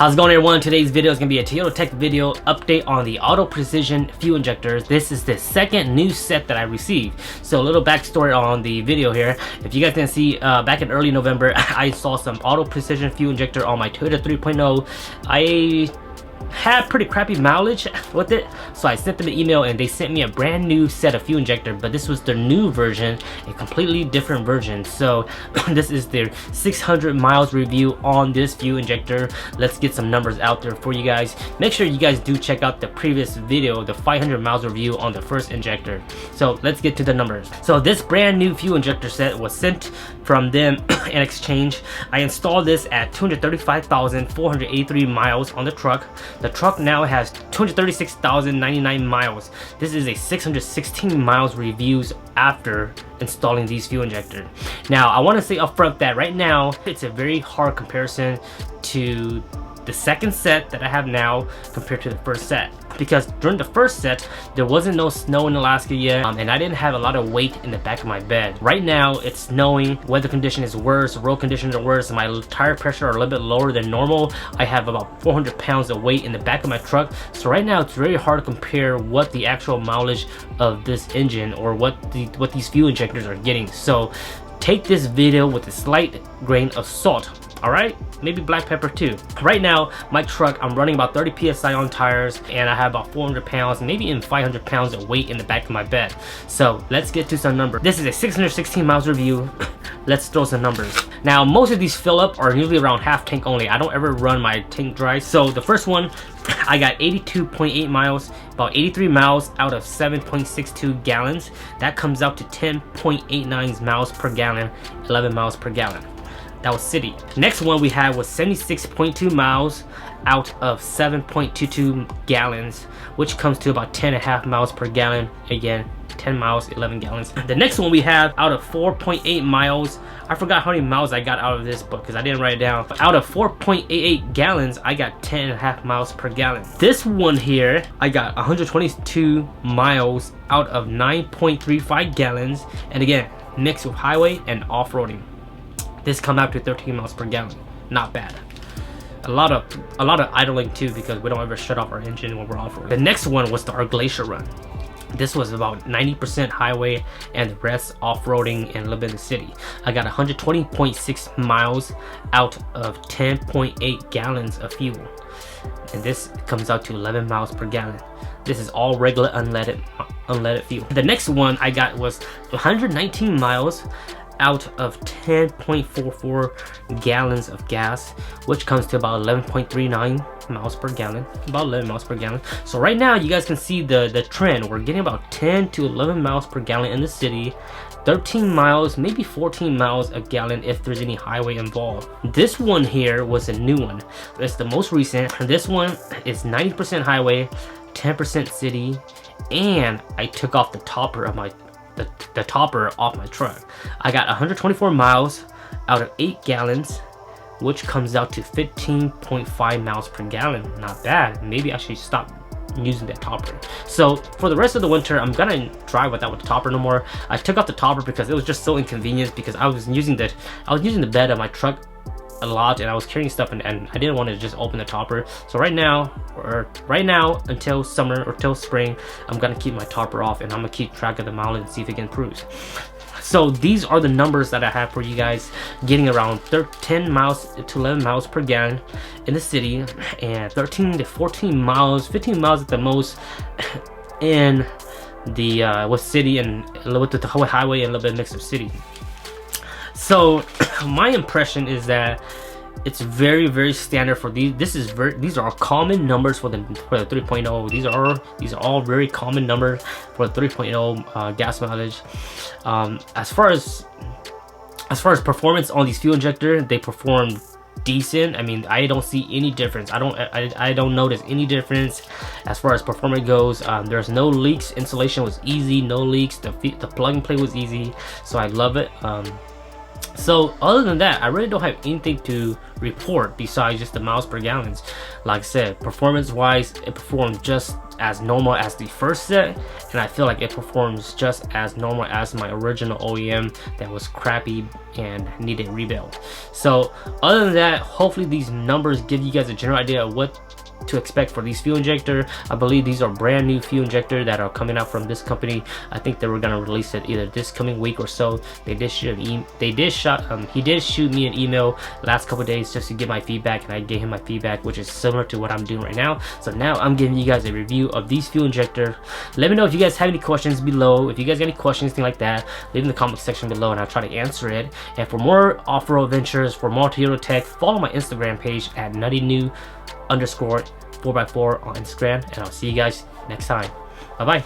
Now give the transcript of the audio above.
How's it going, everyone? Today's video is going to be a Toyota Tech video update on the auto precision fuel injectors. This is the second new set that I received. So a little backstory on the video here. If you guys didn't see, back in early November, I saw some auto precision fuel injector on my Toyota 3.0. I had pretty crappy mileage with it, so I sent them an email and they sent me a brand new set of fuel injector, but this was their new version, a completely different version. So this is their 600 miles review on this fuel injector. Let's get some numbers out there for you guys. Make sure you guys do check out the previous video, the 500 miles review on the first injector. So let's get to the numbers. So this brand new fuel injector set was sent from them in exchange. I installed this at 235,483 miles on the truck. The truck now has 236,099 miles. This is a 616 miles reviews after installing these fuel injectors. Now, I want to say upfront that right now, it's a very hard comparison to the second set that I have now compared to the first set, because during the first set there wasn't no snow in Alaska yet, and I didn't have a lot of weight in the back of my bed. Right now it's snowing, weather condition is worse, road conditions are worse, my tire pressure are a little bit lower than normal. I have about 400 pounds of weight in the back of my truck, so right now it's very hard to compare what the actual mileage of this engine or what these fuel injectors are getting. So take this video with a slight grain of salt. Alright, maybe black pepper too. Right now, my truck, I'm running about 30 psi on tires, and I have about 400 pounds, maybe even 500 pounds of weight in the back of my bed. So let's get to some numbers. This is a 616 miles review. Let's throw some numbers. Now, most of these fill up are usually around half tank only. I don't ever run my tank dry. So the first one, I got 82.8 miles, about 83 miles out of 7.62 gallons. That comes out to 10.89 miles per gallon, 11 miles per gallon. That was city. Next one we had was 76.2 miles out of 7.22 gallons, which comes to about 10.5 miles per gallon. Again, 10 miles, 11 gallons. The next one we have out of 4.8 miles. I forgot how many miles I got out of this book because I didn't write it down. But out of 4.88 gallons, I got 10.5 miles per gallon. This one here, I got 122 miles out of 9.35 gallons. And again, mixed with highway and off-roading. This come out to 13 miles per gallon. Not bad. A lot of idling too, because we don't ever shut off our engine when we're off-roading. The next one was our Glacier run. This was about 90% highway and the rest off-roading and a little bit in the city. I got 120.6 miles out of 10.8 gallons of fuel. And this comes out to 11 miles per gallon. This is all regular unleaded fuel. The next one I got was 119 miles out of 10.44 gallons of gas, which comes to about 11.39 miles per gallon, about 11 miles per gallon. So right now you guys can see the trend. We're getting about 10 to 11 miles per gallon in the city, 13 miles, maybe 14 miles a gallon if there's any highway involved. This one here was a new one. It's the most recent. This one is 90% highway, 10% city, and I took off the topper of my the topper off my truck. I got 124 miles out of 8 gallons, which comes out to 15.5 miles per gallon. Not bad. Maybe I should stop using that topper. So for the rest of the winter, I'm gonna drive without the topper no more. I took out the topper because it was just so inconvenient, because I was using the bed of my truck a lot, and I was carrying stuff, and I didn't want to just open the topper. So right now until summer or till spring, I'm gonna keep my topper off, and I'm gonna keep track of the mileage and see if it improves. So these are the numbers that I have for you guys, getting around 10 miles to 11 miles per gallon in the city, and 13 to 14 miles, 15 miles at the most in the with city, and a little bit with the highway and a little bit mixed of city. So my impression is that it's very, very standard for these. These are common numbers for the 3.0. These are all very common numbers for the 3.0 gas mileage. As far as performance on these fuel injector, they perform decent. I mean, I don't see any difference. I don't notice any difference as far as performance goes. There's no leaks. Installation was easy, no leaks. The plug and play was easy, so I love it. So other than that, I really don't have anything to report besides just the miles per gallons. Like I said, performance wise, it performed just as normal as the first set, and I feel like it performs just as normal as my original OEM that was crappy and needed rebuild. So other than that, hopefully these numbers give you guys a general idea of what to expect for these fuel injector. I believe these are brand new fuel injector that are coming out from this company. I think they were gonna release it either this coming week or so. He did shoot me an email last couple days just to get my feedback, and I gave him my feedback, which is similar to what I'm doing right now. So now I'm giving you guys a review of these fuel injector. Let me know if you guys have any questions below. If you guys got any questions, anything like that, leave in the comment section below and I'll try to answer it. And for more off-road adventures, for more Toyota tech, follow my Instagram page at NuttyNu_4x4 on Instagram, and I'll see you guys next time. Bye bye.